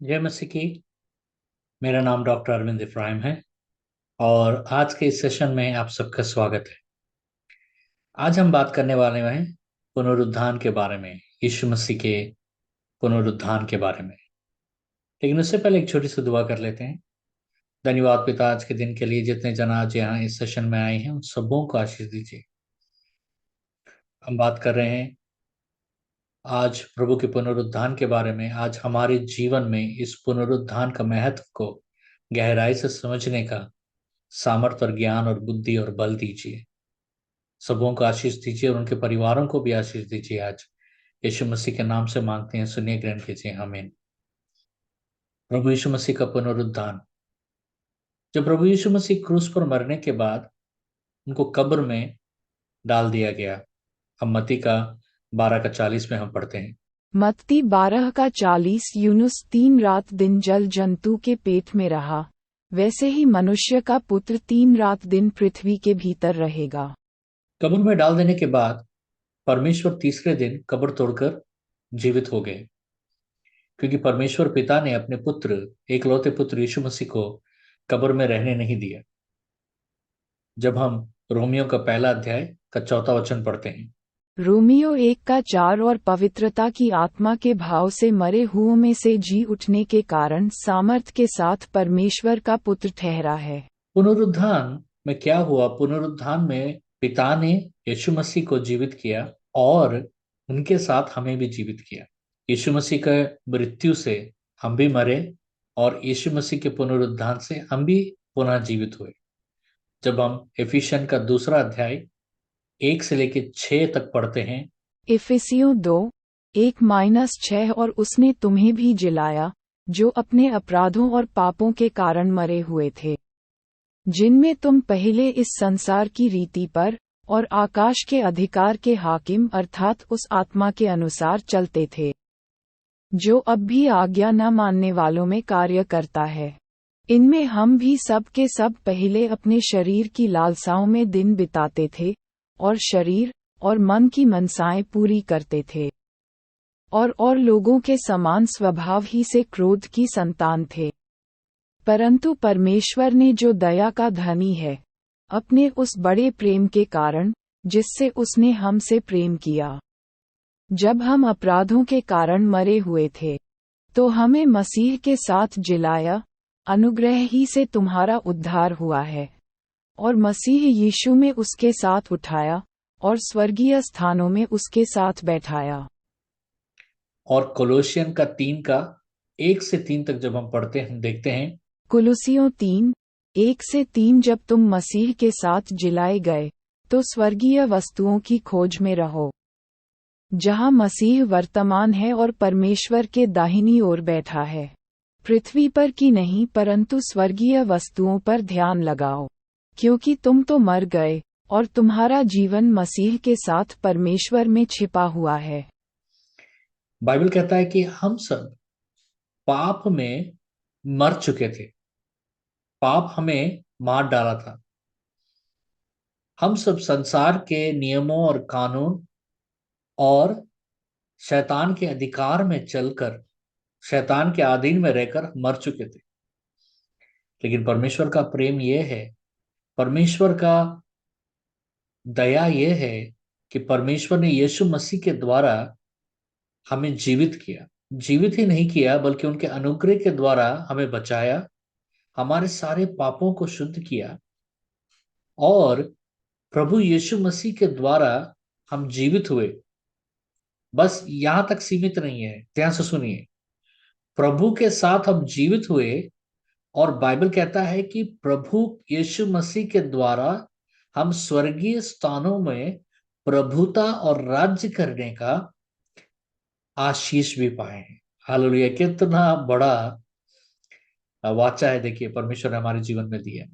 जय मसीह की। मेरा नाम डॉक्टर अरविंद इफ्राहिम है और आज के इस सेशन में आप सबका स्वागत है। आज हम बात करने वाले हैं पुनरुत्थान के बारे में, यीशु मसीह के पुनरुत्थान के बारे में। लेकिन उससे पहले एक छोटी सी दुआ कर लेते हैं। धन्यवाद पिता, आज के दिन के लिए जितने जन आज यहाँ इस सेशन में आए हैं उन सबों को आशीष दीजिए। हम बात कर रहे हैं आज प्रभु के पुनरुत्थान के बारे में। आज हमारे जीवन में इस पुनरुत्थान का महत्व को गहराई से समझने का सामर्थ्य और ज्ञान और बुद्धि और बल दीजिए। सबों को आशीष दीजिए और उनके परिवारों को भी आशीष दीजिए। आज यीशु मसीह के नाम से मांगते हैं, सुनिए, ग्रहण कीजिए, आमीन। प्रभु यीशु मसीह का पुनरुत्थान। जब प्रभु यीशु मसीह क्रूस पर मरने के बाद उनको कब्र में डाल दिया गया। हम मत्ती का 12 का 40 में हम पढ़ते हैं। मत्ती 12 का 40। यूनुस 3 रात दिन जल जंतु के पेट में रहा, वैसे ही मनुष्य का पुत्र 3 रात दिन पृथ्वी के भीतर रहेगा। कब्र में डाल देने के बाद परमेश्वर तीसरे दिन कब्र तोड़कर जीवित हो गए, क्योंकि परमेश्वर पिता ने अपने पुत्र, एकलौते पुत्र यीशु मसीह को कब्र में रहने नहीं दिया। जब हम रोमियो का 1 अध्याय का 4 वचन पढ़ते हैं। रोमियो 1 का 4। और पवित्रता की आत्मा के भाव से मरे हुओं में से जी उठने के कारण सामर्थ के साथ परमेश्वर का पुत्र ठहरा है। पुनरुत्थान में क्या हुआ? पुनरुत्थान में पिता ने यीशु मसीह को जीवित किया और उनके साथ हमें भी जीवित किया। यीशु मसीह के मृत्यु से हम भी मरे और यीशु मसीह के पुनरुत्थान से हम भी पुनः जीवित हुए। जब हम एफिशियन का 2 अध्याय 1 से लेकर 6 तक पढ़ते हैं। इफिसियों 2:1-6। और उसने तुम्हें भी जिलाया, जो अपने अपराधों और पापों के कारण मरे हुए थे, जिनमें तुम पहले इस संसार की रीति पर और आकाश के अधिकार के हाकिम अर्थात उस आत्मा के अनुसार चलते थे, जो अब भी आज्ञा न मानने वालों में कार्य करता है। इनमें हम भी सब के सब पहले अपने शरीर की लालसाओं में दिन बिताते थे और शरीर और मन की मनसाएं पूरी करते थे, और लोगों के समान स्वभाव ही से क्रोध की संतान थे। परंतु परमेश्वर ने, जो दया का धनी है, अपने उस बड़े प्रेम के कारण जिससे उसने हमसे प्रेम किया, जब हम अपराधों के कारण मरे हुए थे, तो हमें मसीह के साथ जिलाया। अनुग्रह ही से तुम्हारा उद्धार हुआ है, और मसीह यीशु में उसके साथ उठाया और स्वर्गीय स्थानों में उसके साथ बैठाया। और कोलोसियन का 3 का 1 से 3 तक जब हम पढ़ते हैं, हम देखते हैं। कुलुसियों 3:1-3। जब तुम मसीह के साथ जिलाए गए, तो स्वर्गीय वस्तुओं की खोज में रहो, जहां मसीह वर्तमान है और परमेश्वर के दाहिनी ओर बैठा है। पृथ्वी पर की नहीं, परंतु स्वर्गीय वस्तुओं पर ध्यान लगाओ, क्योंकि तुम तो मर गए और तुम्हारा जीवन मसीह के साथ परमेश्वर में छिपा हुआ है। बाइबल कहता है कि हम सब पाप में मर चुके थे। पाप हमें मार डाला था। हम सब संसार के नियमों और कानून और शैतान के अधिकार में चलकर, शैतान के अधीन में रहकर मर चुके थे। लेकिन परमेश्वर का प्रेम यह है, परमेश्वर का दया यह है कि परमेश्वर ने यीशु मसीह के द्वारा हमें जीवित किया। जीवित ही नहीं किया, बल्कि उनके अनुग्रह के द्वारा हमें बचाया, हमारे सारे पापों को शुद्ध किया। और प्रभु यीशु मसीह के द्वारा हम जीवित हुए। बस यहां तक सीमित नहीं है, ध्यान से सुनिए। प्रभु के साथ हम जीवित हुए और बाइबल कहता है कि प्रभु यीशु मसीह के द्वारा हम स्वर्गीय स्थानों में प्रभुता और राज्य करने का आशीष भी पाए हैं। हालेलुया! कितना बड़ा वाचा है, देखिए, परमेश्वर ने हमारे जीवन में दिया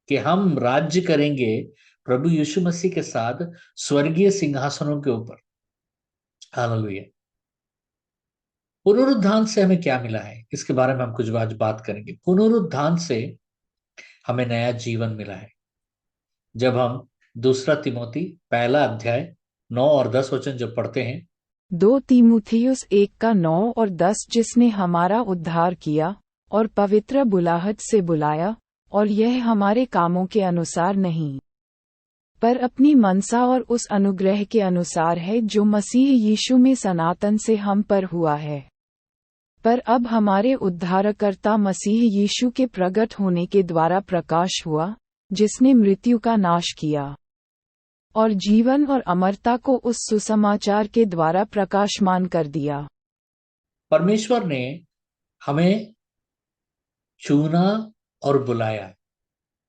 कि हम राज्य करेंगे प्रभु यीशु मसीह के साथ स्वर्गीय सिंहासनों के ऊपर। हालेलुया! पुनरुत्थान से हमें क्या मिला है, इसके बारे में हम कुछ आज बात करेंगे। पुनरुत्थान से हमें नया जीवन मिला है। जब हम 2 तिमोथी 1 अध्याय 9 और 10 वचन जब पढ़ते हैं। 2 तीमुथियुस 1:9 और 10 जिसने हमारा उद्धार किया और पवित्र बुलाहट से बुलाया, और यह हमारे कामों के अनुसार नहीं, पर अपनी मनसा और उस अनुग्रह के अनुसार है जो मसीह यीशु में सनातन से हम पर हुआ है। पर अब हमारे उद्धारकर्ता मसीह यीशु के प्रकट होने के द्वारा प्रकाश हुआ, जिसने मृत्यु का नाश किया और जीवन और अमरता को उस सुसमाचार के द्वारा प्रकाशमान कर दिया। परमेश्वर ने हमें चुना और बुलाया।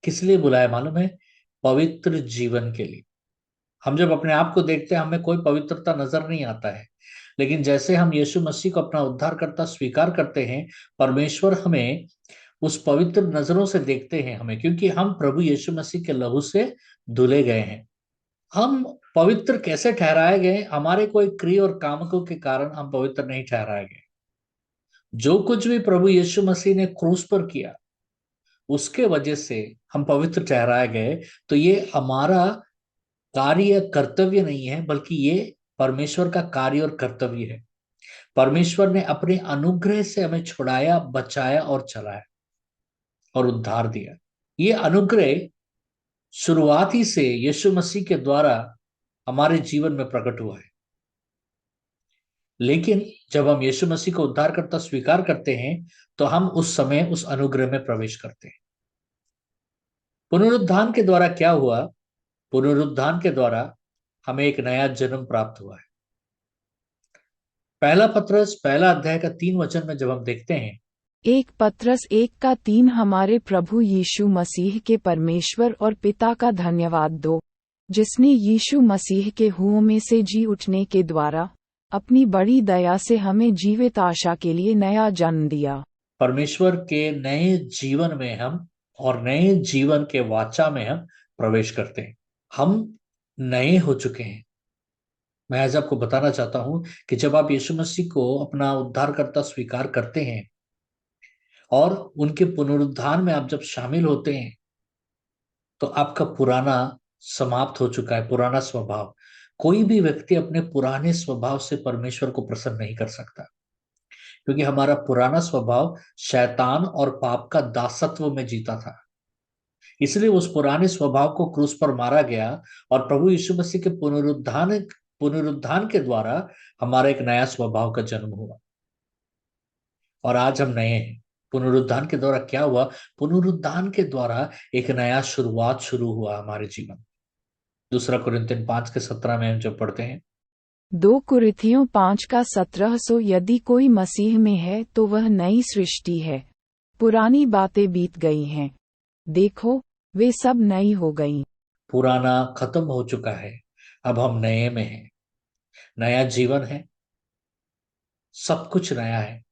किस लिए बुलाया मालूम है? पवित्र जीवन के लिए। हम जब अपने आप को देखते हैं हमें कोई पवित्रता नजर नहीं आता है, लेकिन जैसे हम यीशु मसीह को अपना उद्धारकर्ता स्वीकार करते हैं, परमेश्वर हमें उस पवित्र नजरों से देखते हैं हमें, क्योंकि हम प्रभु यीशु मसीह के लहू से धुले गए हैं। हम पवित्र कैसे ठहराए गए? हमारे कोई क्रिया और कामों के कारण हम पवित्र नहीं ठहराए गए। जो कुछ भी प्रभु यीशु मसीह ने क्रूस पर किया, उसके वजह से हम पवित्र ठहराए गए। तो ये हमारा कार्य कर्तव्य नहीं है, बल्कि ये परमेश्वर का कार्य और कर्तव्य है। परमेश्वर ने अपने अनुग्रह से हमें छुड़ाया, बचाया और चलाया और उद्धार दिया। ये अनुग्रह शुरुआती से यीशु मसीह के द्वारा हमारे जीवन में प्रकट हुआ है। लेकिन जब हम यीशु मसीह को उद्धारकर्ता स्वीकार करते हैं, तो हम उस समय उस अनुग्रह में प्रवेश करते हैं। पुनरुत्थान के द्वारा क्या हुआ? पुनरुत्थान के द्वारा हमें एक नया जन्म प्राप्त हुआ है। पहला पत्रस पहला अध्याय का 3 वचन में जब हम देखते हैं, 1 पत्रस 1:3 हमारे प्रभु यीशु मसीह के परमेश्वर और पिता का धन्यवाद दो, जिसने यीशु मसीह के हुओं में से जी उठने के द्वारा अपनी बड़ी दया से हमें जीवित आशा के लिए नया जन्म दिया। परमेश्वर के नए जीवन में हम और नए जीवन के वाचा में हम प्रवेश करते हैं। हम नए हो चुके हैं। मैं आज आपको बताना चाहता हूं कि जब आप यीशु मसीह को अपना उद्धारकर्ता स्वीकार करते हैं और उनके पुनरुत्थान में आप जब शामिल होते हैं, तो आपका पुराना समाप्त हो चुका है, पुराना स्वभाव। कोई भी व्यक्ति अपने पुराने स्वभाव से परमेश्वर को प्रसन्न नहीं कर सकता, क्योंकि हमारा पुराना स्वभाव शैतान और पाप का दासत्व में जीता था। इसलिए उस पुराने स्वभाव को क्रूस पर मारा गया और प्रभु यीशु मसीह के पुनरुत्थान के द्वारा हमारा एक नया स्वभाव का जन्म हुआ और आज हम नए हैं। पुनरुत्थान के द्वारा क्या हुआ? पुनरुत्थान के द्वारा एक नया शुरुआत शुरू हुआ हमारे जीवन। 2 कुरिन्थियन 5:17 में हम जब पढ़ते हैं, 2 कुरिन्थियों 5:17 सो यदि कोई मसीह में है तो वह नई सृष्टि है, पुरानी बातें बीत गई हैं, देखो वे सब नई हो गईं। पुराना खत्म हो चुका है, अब हम नए में हैं। नया जीवन है, सब कुछ नया है।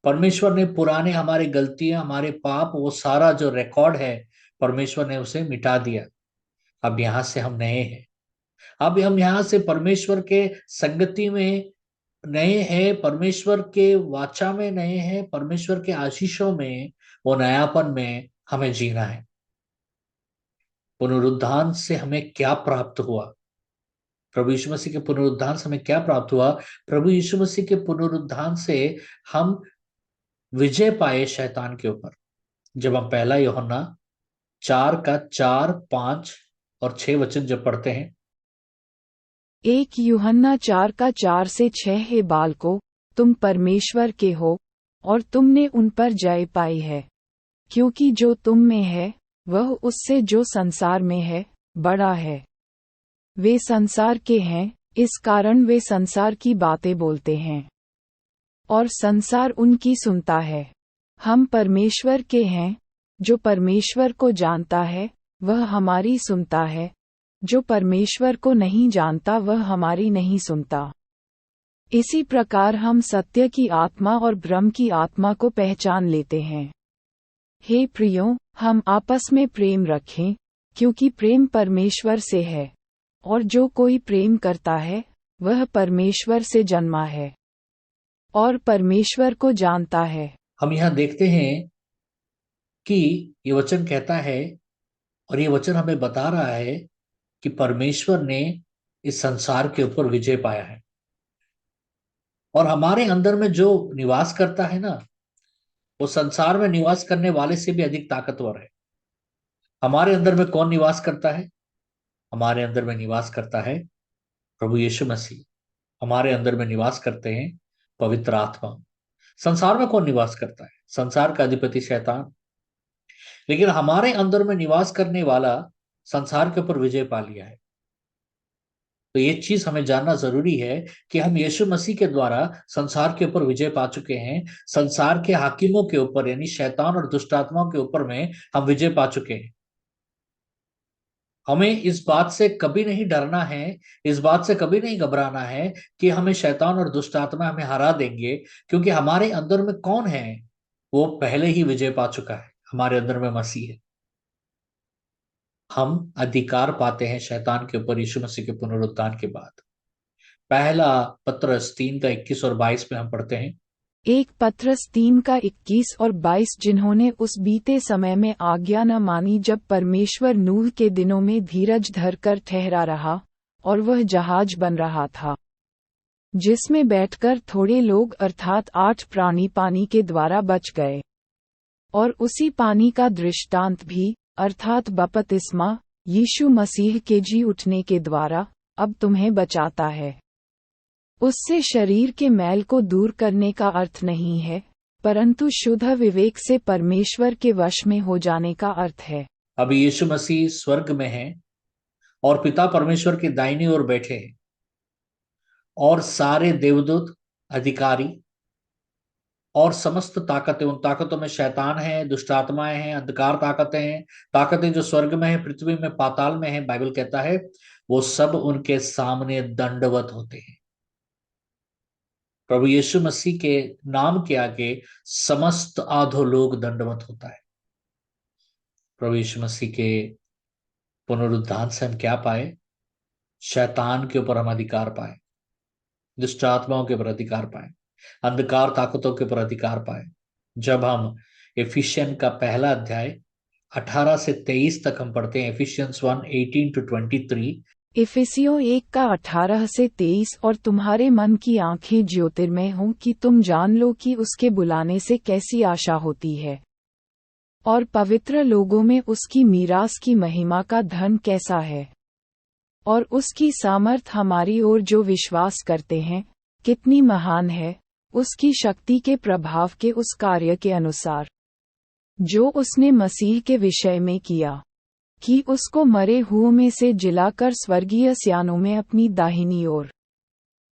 परमेश्वर ने पुराने हमारे गलतियां, हमारे पाप, वो सारा जो रिकॉर्ड है, परमेश्वर ने उसे मिटा दिया। अब यहां से हम नए हैं। अब हम यहां से परमेश्वर के संगति में नए हैं, परमेश्वर के वाचा में नए हैं, परमेश्वर के आशीषों में, वो नयापन में हमें जीना है। पुनरुत्थान से हमें क्या प्राप्त हुआ? प्रभु यीशु मसीह के पुनरुत्थान से हमें क्या प्राप्त हुआ? प्रभु यीशु मसीह के पुनरुत्थान से हम विजय पाए शैतान के ऊपर। जब हम पहला यूहन्ना 4:4, 5 और 6 वचन जब पढ़ते हैं, 1 यूहन्ना 4:4-6 हे बालकों, तुम परमेश्वर के हो और तुमने उन पर जय पाई है, क्योंकि जो तुम में है वह उससे जो संसार में है बड़ा है। वे संसार के हैं, इस कारण वे संसार की बातें बोलते हैं और संसार उनकी सुनता है। हम परमेश्वर के हैं, जो परमेश्वर को जानता है वह हमारी सुनता है, जो परमेश्वर को नहीं जानता वह हमारी नहीं सुनता। इसी प्रकार हम सत्य की आत्मा और भ्रम की आत्मा को पहचान लेते हैं। हे प्रियों, हम आपस में प्रेम रखें, क्योंकि प्रेम परमेश्वर से है, और जो कोई प्रेम करता है वह परमेश्वर से जन्मा है और परमेश्वर को जानता है। हम यहां देखते हैं कि ये वचन कहता है, और ये वचन हमें बता रहा है कि परमेश्वर ने इस संसार के ऊपर विजय पाया है। और हमारे अंदर में जो निवास करता है ना, वो संसार में निवास करने वाले से भी अधिक ताकतवर है। हमारे अंदर में कौन निवास करता है? हमारे अंदर में निवास करता है प्रभु यीशु मसीह। हमारे अंदर में निवास करते हैं पवित्र आत्मा। संसार में कौन निवास करता है? संसार का अधिपति शैतान। लेकिन हमारे अंदर में निवास करने वाला संसार के ऊपर विजय पा लिया है। तो ये चीज हमें जानना जरूरी है कि हम यीशु मसीह के द्वारा संसार के ऊपर विजय पा चुके हैं। संसार के हाकिमों के ऊपर, यानी शैतान और दुष्ट आत्माओं के ऊपर में हम विजय पा चुके हैं। हमें इस बात से कभी नहीं डरना है, इस बात से कभी नहीं घबराना है कि हमें शैतान और दुष्ट आत्मा हमें हरा देंगे, क्योंकि हमारे अंदर में कौन है? वो पहले ही विजय पा चुका है। हमारे अंदर में मसीह है। हम अधिकार पाते हैं शैतान के ऊपर यीशु मसीह के पुनरुत्थान के बाद। पहला पत्रस 3 का 21 और 22 में हम पढ़ते हैं। एक पत्रस 3 का 21 और 22, जिन्होंने उस बीते समय में आज्ञा न मानी जब परमेश्वर नूह के दिनों में धीरज धरकर ठहरा रहा, और वह जहाज बन रहा था, जिसमें बैठकर थोड़े लोग अर्थात 8 प्राणी पानी के द्वारा बच गए। और उसी पानी का दृष्टांत भी, अर्थात बपतिस्मा यीशु मसीह के जी उठने के द्वारा, अब तुम्हें बचाता है। उससे शरीर के मैल को दूर करने का अर्थ नहीं है, परंतु शुद्ध विवेक से परमेश्वर के वश में हो जाने का अर्थ है। अभी यीशु मसीह स्वर्ग में है और पिता परमेश्वर की दाहिनी ओर बैठे हैं, और सारे देवदूत, अधिकारी और समस्त ताकतें, उन ताकतों में शैतान है, दुष्ट आत्माएं हैं, अंधकार ताकतें हैं, ताकतें जो स्वर्ग में है, पृथ्वी में, पाताल में है, बाइबल कहता है वो सब उनके सामने दंडवत होते हैं। प्रभु यीशु मसीह के नाम के आगे समस्त लोग दंडवत होता है। प्रभु यीशु मसीह के पुनरुत्थान से हम क्या पाए? शैतान के ऊपर हम अधिकार पाए, दुष्ट आत्माओं के ऊपर अधिकार पाए, अंधकार ताकतों के ऊपर अधिकार पाए। जब हम एफिशियन का पहला अध्याय 18 से 23 तक हम पढ़ते हैं, एफिशियंस 1:18-23। इफिसियों 1 का 18 से 23, और तुम्हारे मन की आंखें ज्योतिर्मय हों कि तुम जान लो कि उसके बुलाने से कैसी आशा होती है, और पवित्र लोगों में उसकी मीरास की महिमा का धन कैसा है, और उसकी सामर्थ हमारी ओर जो विश्वास करते हैं कितनी महान है, उसकी शक्ति के प्रभाव के उस कार्य के अनुसार जो उसने मसीह के विषय में किया, कि उसको मरे हुओं में से जिलाकर स्वर्गीय स्यानों में अपनी दाहिनी ओर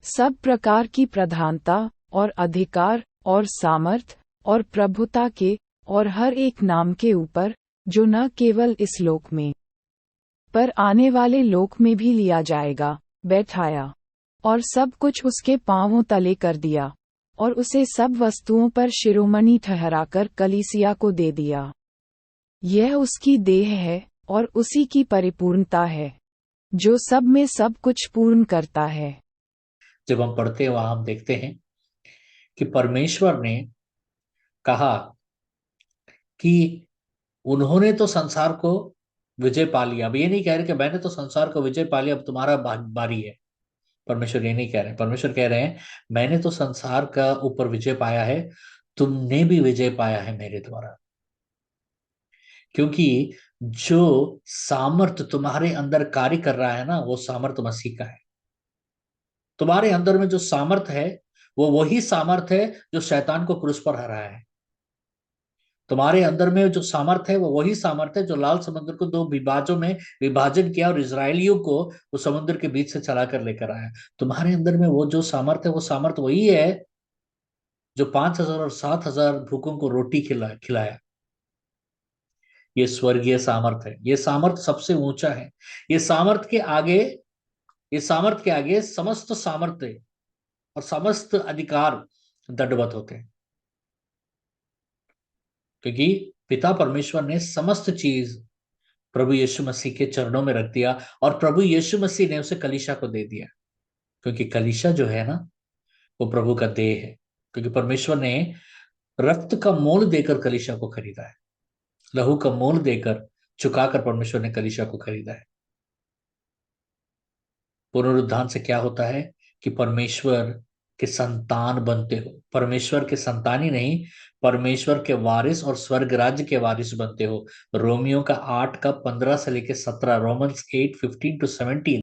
सब प्रकार की प्रधानता और अधिकार और सामर्थ और प्रभुता के और हर एक नाम के ऊपर, जो न केवल इस लोक में पर आने वाले लोक में भी लिया जाएगा, बैठाया, और सब कुछ उसके पांवों तले कर दिया, और उसे सब वस्तुओं पर शिरोमणि ठहराकर कलीसिया को दे दिया। यह उसकी देह है और उसी की परिपूर्णता है, जो सब में सब कुछ पूर्ण करता है। जब हम पढ़ते हैं वहां हम देखते हैं कि परमेश्वर ने कहा कि उन्होंने तो संसार को विजय पा लिया। अब ये नहीं कह रहे कि मैंने तो संसार को विजय पा लिया, अब तुम्हारा बारी है। परमेश्वर ये नहीं कह रहे। परमेश्वर कह रहे हैं मैंने तो संसार का ऊपर विजय पाया है, तुमने भी विजय पाया है मेरे द्वारा। क्योंकि जो सामर्थ तुम्हारे अंदर कार्य कर रहा है ना, वो सामर्थ मसीह का है। तुम्हारे अंदर में जो सामर्थ है वो वही सामर्थ है जो शैतान को क्रूस पर हराया है। तुम्हारे अंदर में जो सामर्थ है वो वही सामर्थ है जो लाल समुद्र को दो विभाजों में विभाजन किया और इजरायलियों को उस समुद्र के बीच से चला कर लेकर आया। तुम्हारे अंदर में वो जो सामर्थ है, वो सामर्थ वही है जो 5,000 और 7,000 भूखों को रोटी खिलाया। ये स्वर्गीय सामर्थ है। ये सामर्थ सबसे ऊंचा है। ये सामर्थ के आगे, ये सामर्थ के आगे समस्त सामर्थ्य और समस्त अधिकार दंडवत होते हैं, क्योंकि पिता परमेश्वर ने समस्त चीज प्रभु यीशु मसीह के चरणों में रख दिया, और प्रभु यीशु मसीह ने उसे कलीसिया को दे दिया। क्योंकि कलीसिया जो है ना, वो प्रभु का देह है। क्योंकि परमेश्वर ने रक्त का मोल देकर कलीसिया को खरीदा है, लहू का मोल देकर, चुकाकर परमेश्वर ने कलीसिया को खरीदा है। पुनरुत्थान से क्या होता है कि परमेश्वर के संतान बनते हो। परमेश्वर के संतान ही नहीं, परमेश्वर के वारिस और स्वर्ग राज्य के वारिस बनते हो। रोमियो का 8 का 15 से लेकर 17, रोमन्स 8:15-17।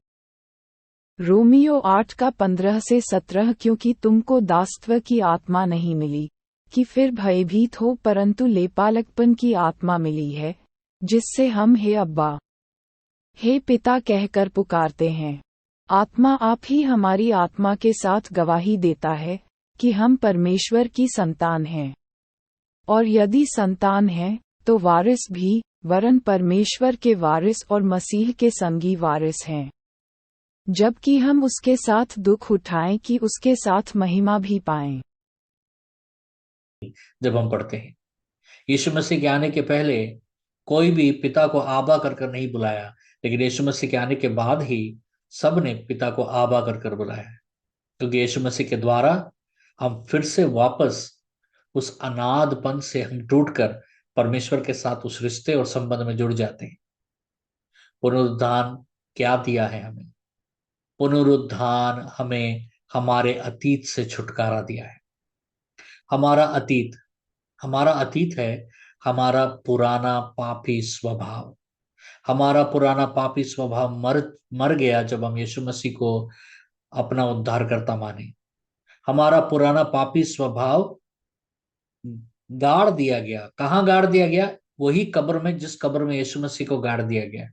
रोमियो 8 का 15 से 17 क्योंकि तुमको दासत्व की आत्मा नहीं मिली कि फिर भयभीत हो, परंतु लेपालकपन की आत्मा मिली है, जिससे हम हे अब्बा, हे पिता कहकर पुकारते हैं। आत्मा आप ही हमारी आत्मा के साथ गवाही देता है कि हम परमेश्वर की संतान हैं, और यदि संतान हैं तो वारिस भी, वरन परमेश्वर के वारिस और मसीह के संगी वारिस हैं, जबकि हम उसके साथ दुख उठाएं कि उसके साथ महिमा भी पाएं। जब हम पढ़ते हैं, यीशु मसीह के आने के पहले कोई भी पिता को आबा कर कर नहीं बुलाया, लेकिन यीशु मसीह के आने के बाद ही सब ने पिता को आबा कर कर बुलाया, क्योंकि यीशु मसीह के द्वारा हम फिर से वापस उस अनादपन से हम टूटकर परमेश्वर के साथ उस रिश्ते और संबंध में जुड़ जाते हैं। पुनरुत्थान क्या दिया है हमें? पुनरुत्थान हमें हमारे अतीत से छुटकारा दिया है। हमारा अतीत है हमारा पुराना पापी स्वभाव। हमारा पुराना पापी स्वभाव मर मर गया जब हम यीशु मसीह को अपना उद्धारकर्ता माने। हमारा पुराना पापी स्वभाव गाड़ दिया गया। कहाँ गाड़ दिया गया? वही कब्र में, जिस कब्र में यीशु मसीह को गाड़ दिया गया।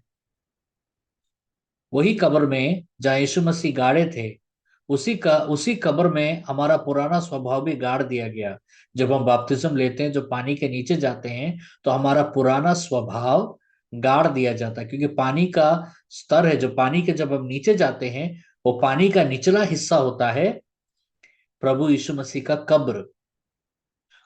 वही कब्र में जहाँ यीशु मसीह गाड़े थे, उसी कब्र में हमारा पुराना स्वभाव भी गाड़ दिया गया। जब हम बपतिस्म लेते हैं, जो पानी के नीचे जाते हैं, तो हमारा पुराना स्वभाव गाड़ दिया जाता है, क्योंकि पानी का स्तर है जो पानी के, जब हम नीचे जाते हैं, वो पानी का निचला हिस्सा होता है प्रभु यीशु मसीह का कब्र।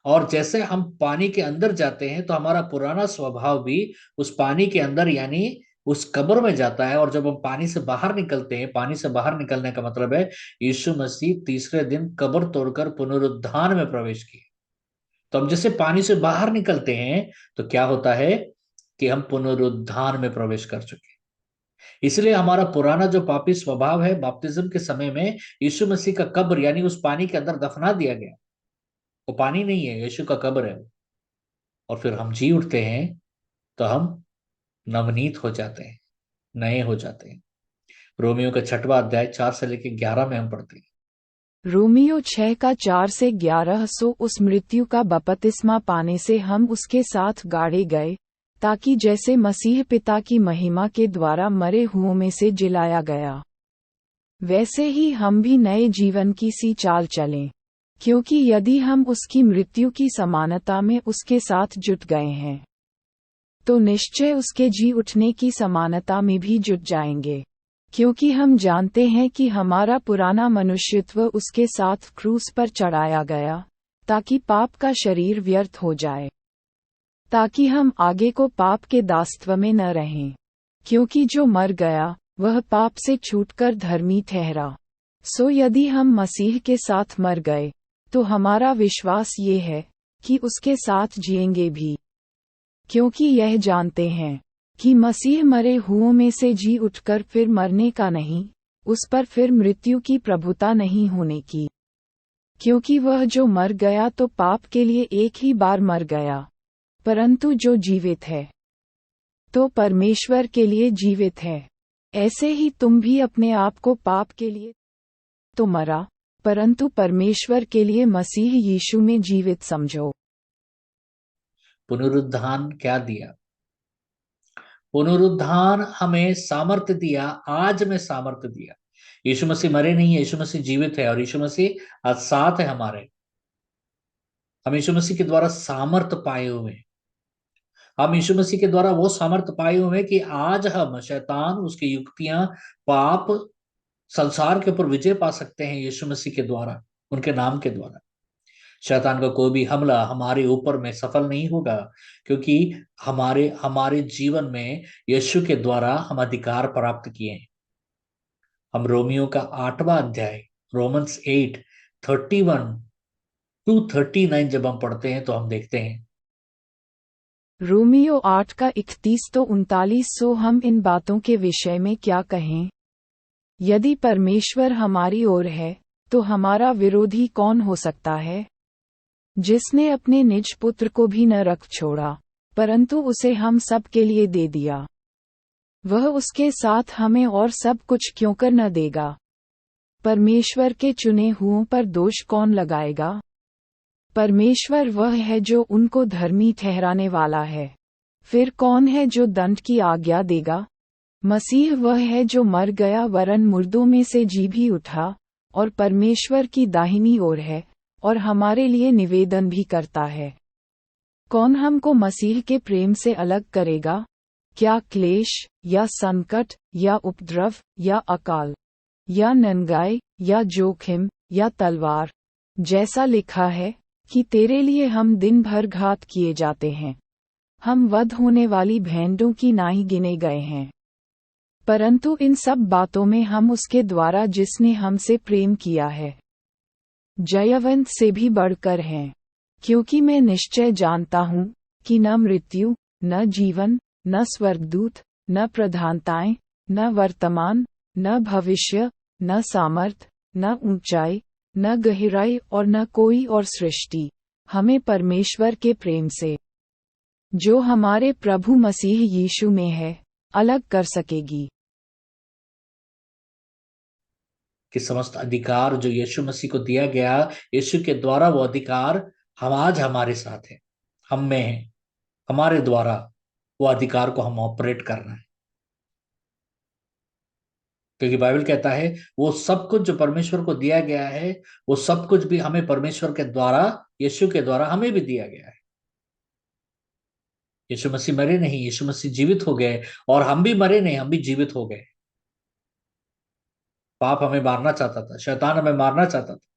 और जैसे हम पानी के अंदर जाते हैं तो हमारा पुराना स्वभाव भी उस पानी के अंदर, यानी उस कब्र में जाता है। और जब हम पानी से बाहर निकलते हैं, पानी से बाहर निकलने का मतलब है यीशु मसीह तीसरे दिन कब्र तोड़कर पुनरुत्थान में प्रवेश किए। तो हम जैसे पानी से बाहर निकलते हैं तो क्या होता है कि हम पुनरुत्थान में प्रवेश कर चुके हैं। इसलिए हमारा पुराना जो पापी स्वभाव है, बपतिस्म के समय में यीशु मसीह का कब्र यानी उस पानी के अंदर दफना दिया गया। वो पानी नहीं है, यीशु का कब्र है। और फिर हम जी उठते हैं तो हम नवनीत हो जाते हैं, नए हो जाते हैं। रोमियो का 6वां अध्याय 4 से लेकर 11 में हम पढ़ते हैं। रोमियो 6 का 4 से 11 सो उस मृत्यु का बपतिस्मा पाने से हम उसके साथ गाड़े गए, ताकि जैसे मसीह पिता की महिमा के द्वारा मरे हुओं में से जिलाया गया, वैसे ही हम भी नए जीवन की सी चाल चलें। क्योंकि यदि हम उसकी मृत्यु की समानता में उसके साथ जुट गए हैं, तो निश्चय उसके जी उठने की समानता में भी जुट जाएंगे। क्योंकि हम जानते हैं कि हमारा पुराना मनुष्यत्व उसके साथ क्रूस पर चढ़ाया गया, ताकि पाप का शरीर व्यर्थ हो जाए, ताकि हम आगे को पाप के दासत्व में न रहें। क्योंकि जो मर गया वह पाप से छूटकर धर्मी ठहरा। सो यदि हम मसीह के साथ मर गए, तो हमारा विश्वास ये है कि उसके साथ जिएंगे भी, क्योंकि यह जानते हैं कि मसीह मरे हुओं में से जी उठकर फिर मरने का नहीं, उस पर फिर मृत्यु की प्रभुता नहीं होने की। क्योंकि वह जो मर गया तो पाप के लिए एक ही बार मर गया, परंतु जो जीवित है तो परमेश्वर के लिए जीवित है। ऐसे ही तुम भी अपने आप को पाप के लिए तो मरा, परंतु परमेश्वर के लिए मसीह यीशु में जीवित समझो। पुनरुत्थान क्या दिया? पुनरुत्थान हमें सामर्थ्य दिया, आज में सामर्थ्य दिया। यीशु मसीह मरे नहीं है, यीशु मसीह जीवित है, और यीशु मसीह आज साथ है हमारे। हम यीशु मसीह के द्वारा सामर्थ्य पाए हुए हैं। हम यीशु मसीह के द्वारा वो सामर्थ्य पाए हुए हैं कि आज हम शैतान, उसकी युक्तियां, पाप, संसार के ऊपर विजय पा सकते हैं यीशु मसीह के द्वारा, उनके नाम के द्वारा। शैतान का कोई भी हमला हमारे ऊपर में सफल नहीं होगा, क्योंकि हमारे हमारे जीवन में यीशु के द्वारा हम अधिकार प्राप्त किए हैं। हम रोमियो का 8वां अध्याय, रोमन्स 8:31-39 जब हम पढ़ते हैं तो हम देखते हैं। रोमियो 8 का 31-39 सो हम इन बातों के विषय में क्या कहें? यदि परमेश्वर हमारी ओर है, तो हमारा विरोधी कौन हो सकता है? जिसने अपने निज पुत्र को भी न रख छोड़ा, परंतु उसे हम सब के लिए दे दिया, वह उसके साथ हमें और सब कुछ क्यों कर न देगा? परमेश्वर के चुने हुओं पर दोष कौन लगाएगा? परमेश्वर वह है जो उनको धर्मी ठहराने वाला है। फिर कौन है जो दंड की आज्ञा देगा? मसीह वह है जो मर गया वरन मुर्दों में से जी भी उठा, और परमेश्वर की दाहिनी ओर है, और हमारे लिए निवेदन भी करता है। कौन हमको मसीह के प्रेम से अलग करेगा? क्या क्लेश, या संकट, या उपद्रव, या अकाल, या नंगाई, या जोखिम, या तलवार? जैसा लिखा है कि तेरे लिए हम दिन भर घात किए जाते हैं, हम वध होने वाली भेंटों की नाई गिने गए हैं। परंतु इन सब बातों में हम उसके द्वारा जिसने हमसे प्रेम किया है, जयवंत से भी बढ़कर हैं। क्योंकि मैं निश्चय जानता हूँ कि न मृत्यु, न जीवन, न स्वर्गदूत, न प्रधानताएं, न वर्तमान, न भविष्य, न सामर्थ, न ऊंचाई, न गहराई और न कोई और सृष्टि हमें परमेश्वर के प्रेम से, जो हमारे प्रभु मसीह यीशु में है, अलग कर सकेगी। कि समस्त अधिकार जो यीशु मसीह को दिया गया, यीशु के द्वारा वो अधिकार हम आज हमारे साथ है, हम में है, हमारे द्वारा वो अधिकार को हम ऑपरेट करना है। क्योंकि बाइबल कहता है वो सब कुछ जो परमेश्वर को दिया गया है, वो सब कुछ भी हमें परमेश्वर के द्वारा, यीशु के द्वारा हमें भी दिया गया है। यीशु मसीह मरे नहीं, यीशु मसीह जीवित हो गए, और हम भी मरे नहीं, हम भी जीवित हो गए। पाप हमें मारना चाहता था, शैतान हमें मारना चाहता था,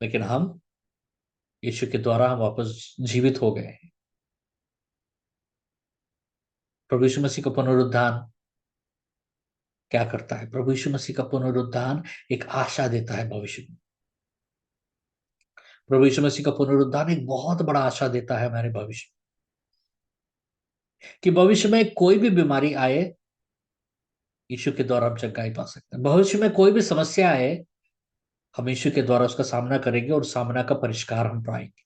लेकिन हम यीशु के द्वारा हम वापस जीवित हो गए हैं। प्रभु यीशु मसीह का पुनरुत्थान क्या करता है? प्रभु यीशु मसीह का पुनरुत्थान एक आशा देता है भविष्य में। प्रभु यीशु मसीह का पुनरुत्थान एक बहुत बड़ा आशा देता है हमारे भविष्य में, कि भविष्य में कोई भी बीमारी आए, यीशु के द्वारा हम चंगाई पा सकते हैं। भविष्य में कोई भी समस्या आए, हम यीशु के द्वारा उसका सामना करेंगे और सामना का परिष्कार हम पाएंगे।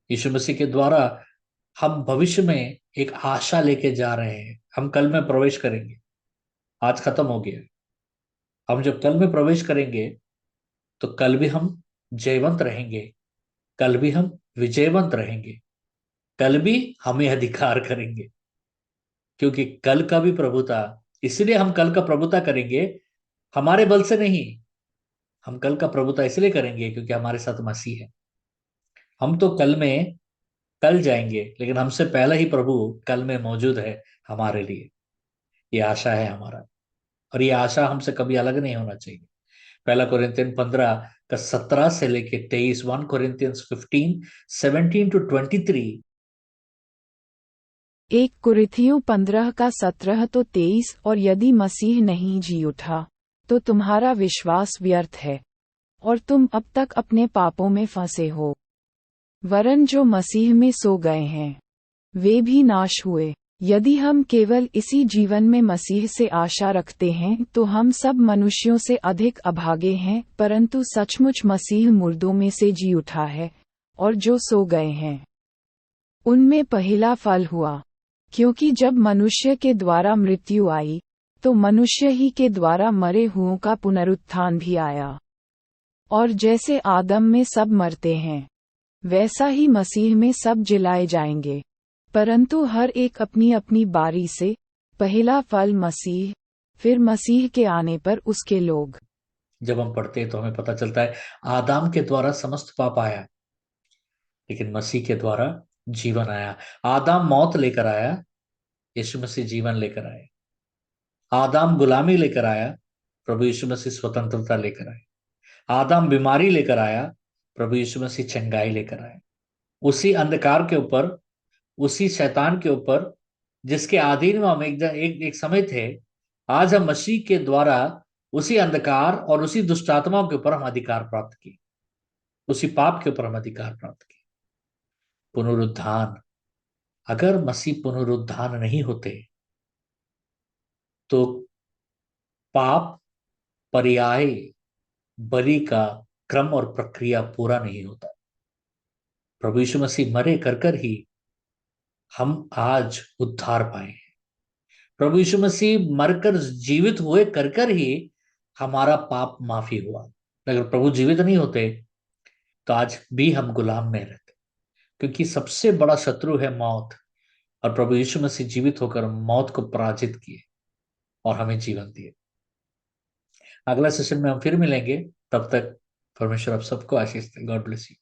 यीशु मसीह के द्वारा हम भविष्य में एक आशा लेके जा रहे हैं। हम कल में प्रवेश करेंगे, आज खत्म हो गया। हम जब कल में प्रवेश करेंगे तो कल भी हम जयवंत रहेंगे, कल भी हम विजयवंत रहेंगे, कल भी हमें अधिकार करेंगे, क्योंकि कल का भी प्रभुता। इसलिए हम कल का प्रभुता करेंगे, हमारे बल से नहीं। हम कल का प्रभुता इसलिए करेंगे क्योंकि हमारे साथ मसीह है। हम तो कल में कल जाएंगे, लेकिन हमसे पहले ही प्रभु कल में मौजूद है हमारे लिए। ये आशा है हमारा, और ये आशा हमसे कभी अलग नहीं होना चाहिए। पहला कोरिन्थियन 15 का 17 से लेके 23, 1 Corinthians 15:17-23। 1 कुरिन्थियों 15 का 17 तो 23, और यदि मसीह नहीं जी उठा, तो तुम्हारा विश्वास व्यर्थ है, और तुम अब तक अपने पापों में फंसे हो। वरन जो मसीह में सो गए हैं, वे भी नाश हुए। यदि हम केवल इसी जीवन में मसीह से आशा रखते हैं तो हम सब मनुष्यों से अधिक अभागे हैं, परंतु सचमुच मसीह मुर्दों में से जी उठा है, और जो सो गए हैं उनमें पहला फल हुआ। क्योंकि जब मनुष्य के द्वारा मृत्यु आई, तो मनुष्य ही के द्वारा मरे हुओं का पुनरुत्थान भी आया। और जैसे आदम में सब मरते हैं, वैसा ही मसीह में सब जिलाए जाएंगे, परंतु हर एक अपनी अपनी बारी से। पहला फल मसीह, फिर मसीह के आने पर उसके लोग। जब हम पढ़ते हैं तो हमें पता चलता है आदम के द्वारा समस्त पाप आया, लेकिन मसीह के द्वारा जीवन आया। आदम मौत लेकर आया, यीशु मसीह जीवन लेकर आए। आदम गुलामी लेकर आया, प्रभु यीशु मसीह स्वतंत्रता लेकर आए। आदम बीमारी लेकर आया, प्रभु यीशु मसीह चंगाई लेकर आए। उसी अंधकार के ऊपर, उसी शैतान के ऊपर जिसके अधीन में हम एक समय थे, आज हम मसीह के द्वारा उसी अंधकार और उसी दुष्ट आत्माओं के ऊपर हम अधिकार प्राप्त किए, उसी पाप के ऊपर हम अधिकार प्राप्त किए। पुनरुत्थान, अगर मसीह पुनरुत्थान नहीं होते तो पाप, पर्याय, बलि का क्रम और प्रक्रिया पूरा नहीं होता। प्रभु यीशु मसीह मरे कर कर ही हम आज उद्धार पाए। प्रभु यीशु मसीह मरकर जीवित हुए कर कर ही हमारा पाप माफी हुआ। अगर प्रभु जीवित नहीं होते तो आज भी हम गुलाम में रहते, क्योंकि सबसे बड़ा शत्रु है मौत, और प्रभु यीशु मसीह जीवित होकर मौत को पराजित किए और हमें जीवन दिए। अगला सेशन में हम फिर मिलेंगे। तब तक परमेश्वर आप सबको आशीष दे। God bless you.